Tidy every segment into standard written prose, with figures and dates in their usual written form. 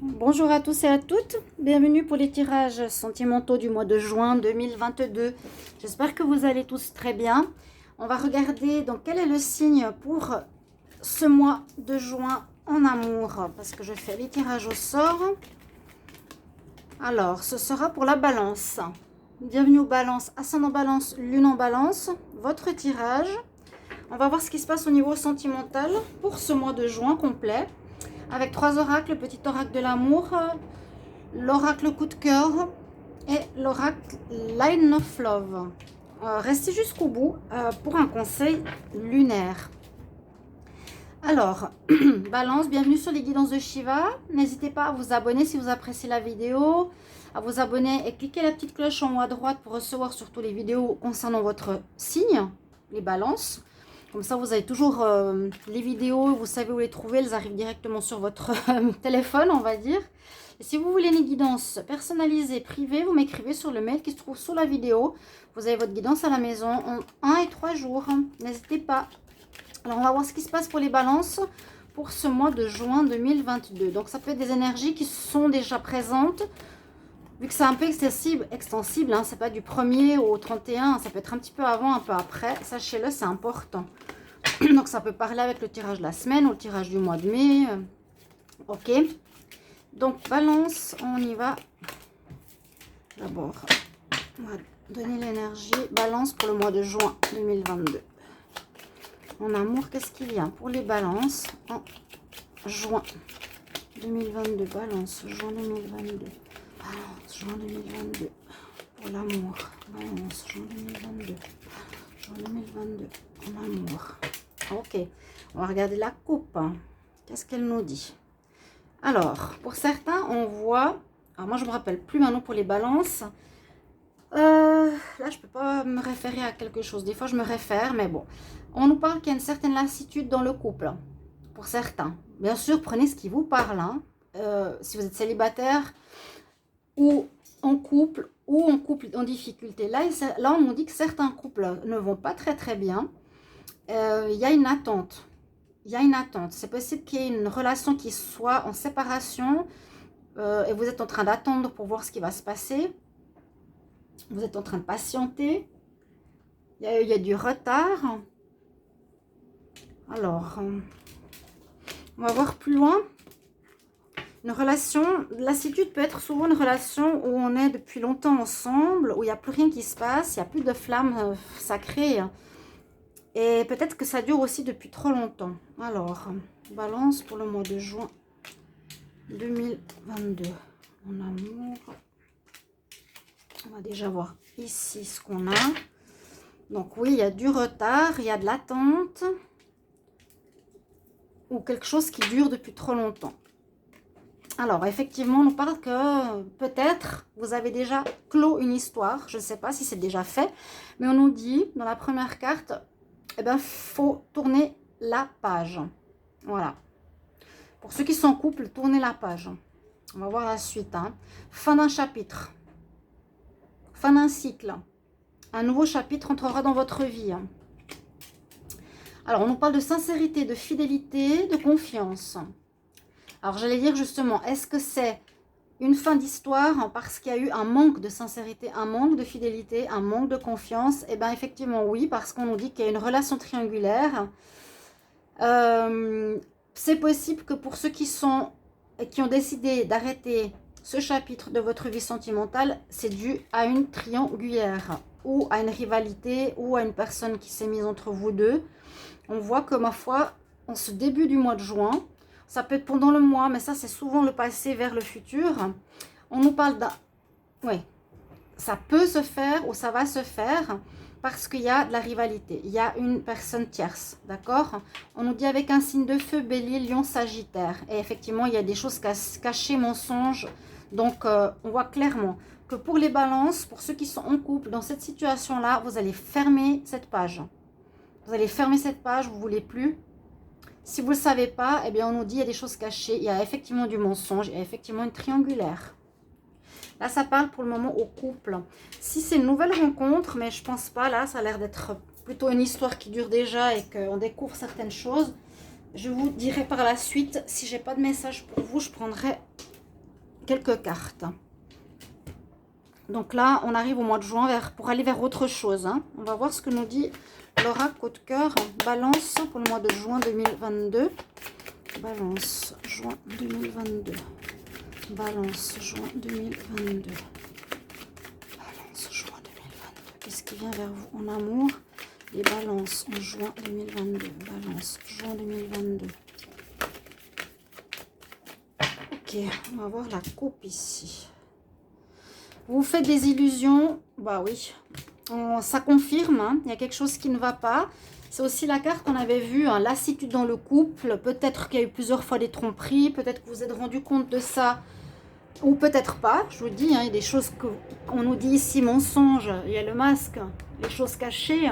Bonjour à tous et à toutes, bienvenue pour les tirages sentimentaux du mois de juin 2022. J'espère que vous allez tous très bien. On va regarder donc quel est le signe pour ce mois de juin en amour, parce que je fais les tirages au sort. Alors, ce sera pour la balance. Bienvenue aux balances, ascendant balance, lune en balance, votre tirage. On va voir ce qui se passe au niveau sentimental pour ce mois de juin complet. Avec 3 oracles, le petit oracle de l'amour, l'oracle coup de cœur et l'oracle Line of Love. Restez jusqu'au bout pour un conseil lunaire. Alors, Balance, bienvenue sur les guidances de Shiva. N'hésitez pas à vous abonner si vous appréciez la vidéo, à vous abonner et cliquez la petite cloche en haut à droite pour recevoir surtout les vidéos concernant votre signe, les balances. Comme ça, vous avez toujours les vidéos, vous savez où les trouver, elles arrivent directement sur votre téléphone, on va dire. Et si vous voulez une guidance personnalisée, privée, vous m'écrivez sur le mail qui se trouve sous la vidéo. Vous avez votre guidance à la maison en 1 et 3 jours. N'hésitez pas. Alors, on va voir ce qui se passe pour les balances pour ce mois de juin 2022. Donc, ça peut être des énergies qui sont déjà présentes. Vu que c'est un peu extensible, hein, c'est pas du 1er au 31, ça peut être un petit peu avant, un peu après. Sachez-le, c'est important. Donc, ça peut parler avec le tirage de la semaine ou le tirage du mois de mai. Ok. Donc, balance, on y va. D'abord, on va donner l'énergie. Balance pour le mois de juin 2022. En amour, qu'est-ce qu'il y a pour les balances en juin 2022? Balance, juin 2022. Balance, juin 2022. Pour l'amour. Balance, juin 2022. Juin 2022. En amour. Ok. On va regarder la coupe. Qu'est-ce qu'elle nous dit? Alors, pour certains, on voit... Alors, moi, je me rappelle plus maintenant pour les balances. Là, je peux pas me référer à quelque chose. Des fois, je me réfère, mais bon. On nous parle qu'il y a une certaine lassitude dans le couple. Pour certains. Bien sûr, prenez ce qui vous parle. Hein. Si vous êtes célibataire ou en couple en difficulté. Là, on nous dit que certains couples ne vont pas très très bien. Il y a une attente. Il y a une attente. C'est possible qu'il y ait une relation qui soit en séparation et vous êtes en train d'attendre pour voir ce qui va se passer. Vous êtes en train de patienter. Il y a du retard. Alors, on va voir plus loin. Une relation, lassitude peut être souvent une relation où on est depuis longtemps ensemble, où il n'y a plus rien qui se passe, il n'y a plus de flamme sacrée. Et peut-être que ça dure aussi depuis trop longtemps. Alors, balance pour le mois de juin 2022. En amour. On va déjà voir ici ce qu'on a. Donc oui, il y a du retard, il y a de l'attente. Ou quelque chose qui dure depuis trop longtemps. Alors, effectivement, on nous parle que peut-être vous avez déjà clos une histoire. Je ne sais pas si c'est déjà fait. Mais on nous dit, dans la première carte, eh ben, faut tourner la page. Voilà. Pour ceux qui sont en couple, tournez la page. On va voir la suite. Hein. Fin d'un chapitre. Fin d'un cycle. Un nouveau chapitre entrera dans votre vie. Alors, on nous parle de sincérité, de fidélité, de confiance. Alors, j'allais dire justement, est-ce que c'est une fin d'histoire parce qu'il y a eu un manque de sincérité, un manque de fidélité, un manque de confiance? Eh bien, effectivement, oui, parce qu'on nous dit qu'il y a une relation triangulaire. C'est possible que pour ceux qui ont décidé d'arrêter ce chapitre de votre vie sentimentale, c'est dû à une triangulaire ou à une rivalité ou à une personne qui s'est mise entre vous deux. On voit que, ma foi, en ce début du mois de juin, ça peut être pendant le mois, mais ça, c'est souvent le passé vers le futur. On nous parle d'un... Oui, ça peut se faire ou ça va se faire parce qu'il y a de la rivalité. Il y a une personne tierce, d'accord? On nous dit avec un signe de feu, bélier, lion, sagittaire. Et effectivement, il y a des choses cachées, mensonges. Donc, on voit clairement que pour les balances, pour ceux qui sont en couple, dans cette situation-là, vous allez fermer cette page. Vous allez fermer cette page, vous ne voulez plus. Si vous ne le savez pas, eh bien on nous dit qu'il y a des choses cachées. Il y a effectivement du mensonge, il y a effectivement une triangulaire. Là, ça parle pour le moment au couple. Si c'est une nouvelle rencontre, mais je ne pense pas, là, ça a l'air d'être plutôt une histoire qui dure déjà et qu'on découvre certaines choses. Je vous dirai par la suite, si je n'ai pas de message pour vous, je prendrai quelques cartes. Donc là, on arrive au mois de juin pour aller vers autre chose. Hein. On va voir ce que nous dit l'oracle coup de cœur. Balance pour le mois de juin 2022. Balance, juin 2022. Balance, juin 2022. Balance, juin 2022. Qu'est-ce qui vient vers vous en amour? Les balances en juin 2022. Balance, juin 2022. Ok, on va voir la coupe ici. Vous faites des illusions, bah oui, ça confirme, hein. Il y a quelque chose qui ne va pas. C'est aussi la carte qu'on avait vue, hein, lassitude dans le couple. Peut-être qu'il y a eu plusieurs fois des tromperies, peut-être que vous vous êtes rendu compte de ça, ou peut-être pas. Je vous dis, hein, il y a des choses qu'on nous dit ici, mensonges. Il y a le masque, les choses cachées,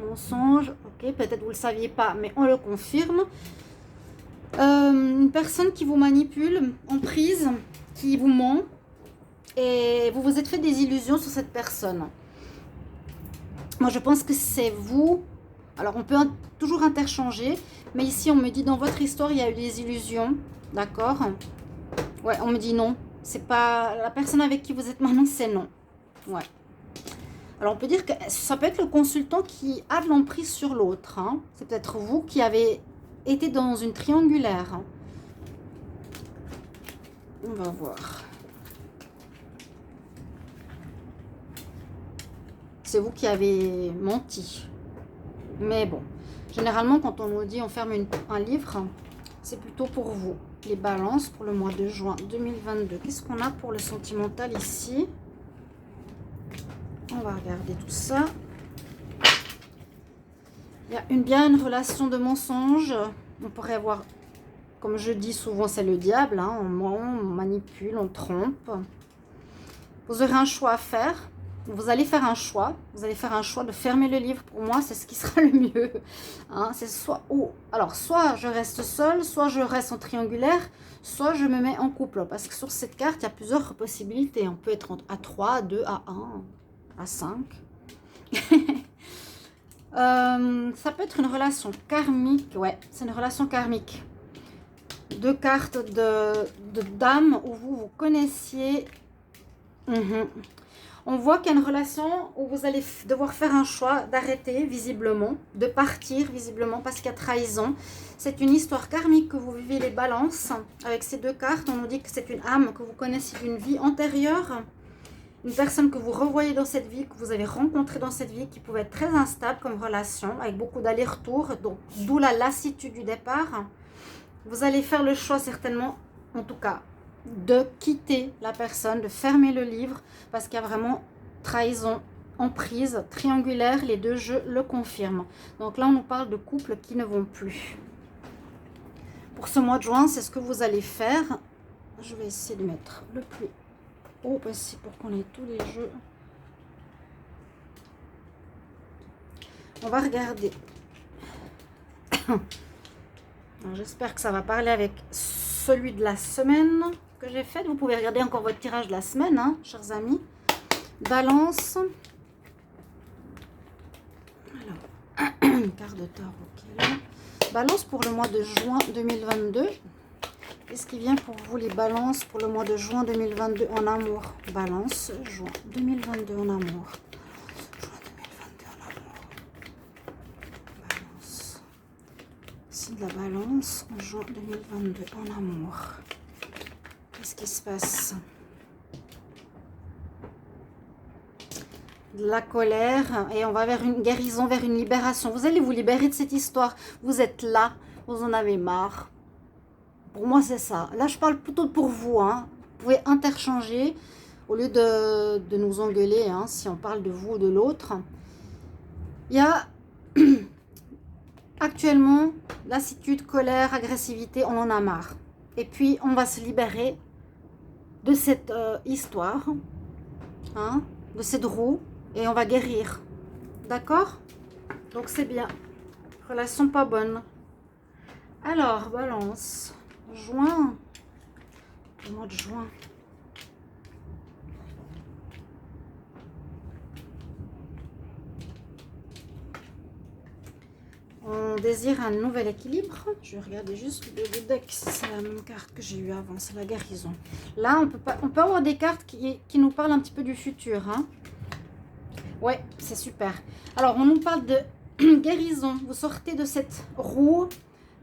mensonges. Ok, peut-être vous ne le saviez pas, mais on le confirme. Une personne qui vous manipule, emprise, qui vous ment. Et vous vous êtes fait des illusions sur cette personne. Moi, je pense que c'est vous. Alors, on peut toujours interchanger. Mais ici, on me dit, dans votre histoire, il y a eu des illusions. D'accord? Ouais, on me dit non. C'est pas... La personne avec qui vous êtes maintenant, c'est non. Ouais. Alors, on peut dire que ça peut être le consultant qui a de l'emprise sur l'autre. Hein. C'est peut-être vous qui avez été dans une triangulaire. Hein. On va voir. C'est vous qui avez menti. Mais bon, généralement, quand on nous dit on ferme un livre, c'est plutôt pour vous. Les balances pour le mois de juin 2022. Qu'est-ce qu'on a pour le sentimental ici? On va regarder tout ça. Il y a bien une relation de mensonge. On pourrait avoir, comme je dis souvent, c'est le diable. Hein, on ment, on manipule, on trompe. Vous aurez un choix à faire. Vous allez faire un choix. Vous allez faire un choix de fermer le livre. Pour moi, c'est ce qui sera le mieux. Hein, c'est soit alors, soit je reste seule, soit je reste en triangulaire, soit je me mets en couple. Parce que sur cette carte, il y a plusieurs possibilités. On peut être à 3, à 2, à 1, à 5. Ça peut être une relation karmique. Ouais, c'est une relation karmique. Deux cartes de dames où vous connaissiez. On voit qu'il y a une relation où vous allez devoir faire un choix d'arrêter visiblement, de partir visiblement parce qu'il y a trahison. C'est une histoire karmique que vous vivez les balances. Avec ces deux cartes, on nous dit que c'est une âme que vous connaissez d'une vie antérieure. Une personne que vous revoyez dans cette vie, que vous avez rencontrée dans cette vie, qui pouvait être très instable comme relation, avec beaucoup d'allers-retours, donc d'où la lassitude du départ. Vous allez faire le choix certainement, en tout cas, de quitter la personne, de fermer le livre, parce qu'il y a vraiment trahison, emprise, triangulaire, les deux jeux le confirment. Donc là, on nous parle de couples qui ne vont plus. Pour ce mois de juin, c'est ce que vous allez faire. Je vais essayer de mettre le plus haut possible pour qu'on ait tous les jeux. On va regarder. J'espère que ça va parler avec celui de la semaine que j'ai fait. Vous pouvez regarder encore votre tirage de la semaine, hein, chers amis. Balance. Alors, une carte de tarot qui est là. Balance pour le mois de juin 2022. Qu'est-ce qui vient pour vous les balances pour le mois de juin 2022 en amour? Balance, juin 2022 en amour. Juin 2022 en amour. Balance. C'est de la balance en juin 2022 en amour. Qu'est-ce qui se passe? De la colère et on va vers une guérison, vers une libération. Vous allez vous libérer de cette histoire. Vous êtes là, vous en avez marre. Pour moi, c'est ça. Là, je parle plutôt pour vous. Hein. Vous pouvez interchanger au lieu de nous engueuler, hein, si on parle de vous ou de l'autre. Il y a actuellement lassitude, colère, agressivité, on en a marre. Et puis, on va se libérer de cette histoire, hein, de cette roue, et on va guérir. D'accord? Donc, c'est bien. Relation pas bonne. Alors, balance. Juin. Le mois de juin. On désire un nouvel équilibre. Je vais regarder juste le deck si c'est la même carte que j'ai eu avant, c'est la guérison. Là, on peut avoir des cartes qui nous parlent un petit peu du futur. Hein. Ouais, c'est super. Alors, on nous parle de guérison. Vous sortez de cette roue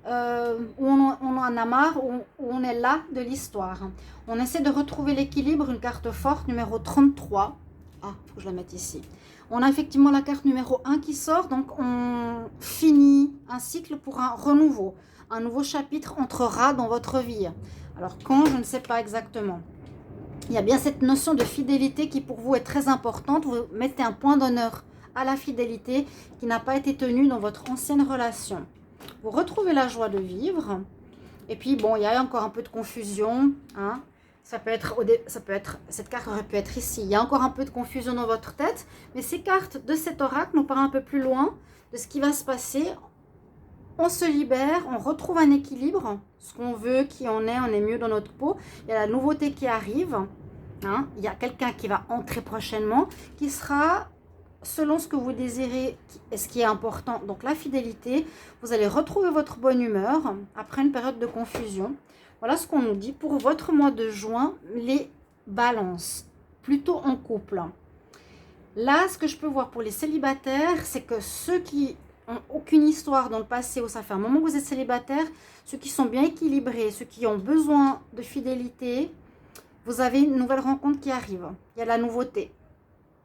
où on en a marre, où on est là de l'histoire. On essaie de retrouver l'équilibre, une carte forte, numéro 33. Ah, il faut que je la mette ici. On a effectivement la carte numéro 1 qui sort, donc on finit un cycle pour un renouveau. Un nouveau chapitre entrera dans votre vie. Alors quand, je ne sais pas exactement. Il y a bien cette notion de fidélité qui pour vous est très importante. Vous mettez un point d'honneur à la fidélité qui n'a pas été tenue dans votre ancienne relation. Vous retrouvez la joie de vivre. Et puis bon, il y a encore un peu de confusion. Hein. Ça peut être, cette carte aurait pu être ici. Il y a encore un peu de confusion dans votre tête. Mais ces cartes de cet oracle nous parlent un peu plus loin de ce qui va se passer. On se libère, on retrouve un équilibre. Ce qu'on veut, qui on est mieux dans notre peau. Il y a la nouveauté qui arrive. Hein. Il y a quelqu'un qui va entrer prochainement, qui sera selon ce que vous désirez et ce qui est important. Donc la fidélité, vous allez retrouver votre bonne humeur après une période de confusion. Voilà ce qu'on nous dit pour votre mois de juin, les balances, plutôt en couple. Là, ce que je peux voir pour les célibataires, c'est que ceux qui n'ont aucune histoire dans le passé, où ça fait un moment que vous êtes célibataire, ceux qui sont bien équilibrés, ceux qui ont besoin de fidélité, vous avez une nouvelle rencontre qui arrive. Il y a la nouveauté.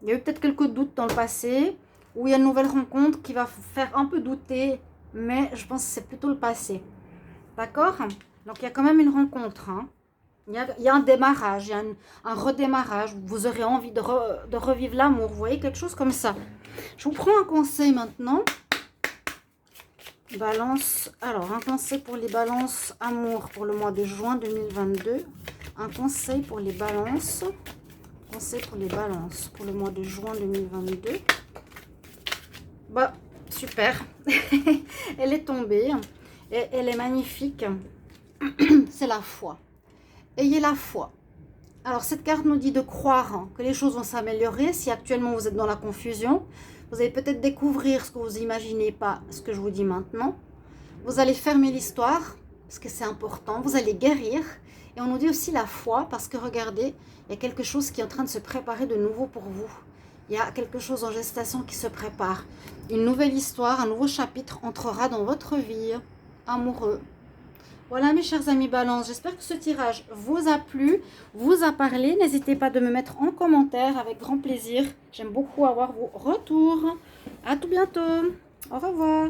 Il y a eu peut-être quelques doutes dans le passé, où il y a une nouvelle rencontre qui va faire un peu douter, mais je pense que c'est plutôt le passé. D'accord? Donc, il y a quand même une rencontre. Hein. Il y a un démarrage, il y a un redémarrage. Vous aurez envie de revivre l'amour. Vous voyez, quelque chose comme ça. Je vous prends un conseil maintenant. Balance. Alors, un conseil pour les balances amour pour le mois de juin 2022. Un conseil pour les balances. Conseil pour les balances pour le mois de juin 2022. Bah, super. Elle est tombée. Et elle est magnifique. C'est la foi. Ayez la foi. Alors, cette carte nous dit de croire que les choses vont s'améliorer. Si actuellement vous êtes dans la confusion, vous allez peut-être découvrir ce que vous n'imaginez pas, ce que je vous dis maintenant. Vous allez fermer l'histoire, parce que c'est important. Vous allez guérir. Et on nous dit aussi la foi, parce que regardez, il y a quelque chose qui est en train de se préparer de nouveau pour vous. Il y a quelque chose en gestation qui se prépare. Une nouvelle histoire, un nouveau chapitre entrera dans votre vie amoureux. Voilà mes chers amis Balance, j'espère que ce tirage vous a plu, vous a parlé. N'hésitez pas de me mettre en commentaire avec grand plaisir. J'aime beaucoup avoir vos retours. À tout bientôt. Au revoir.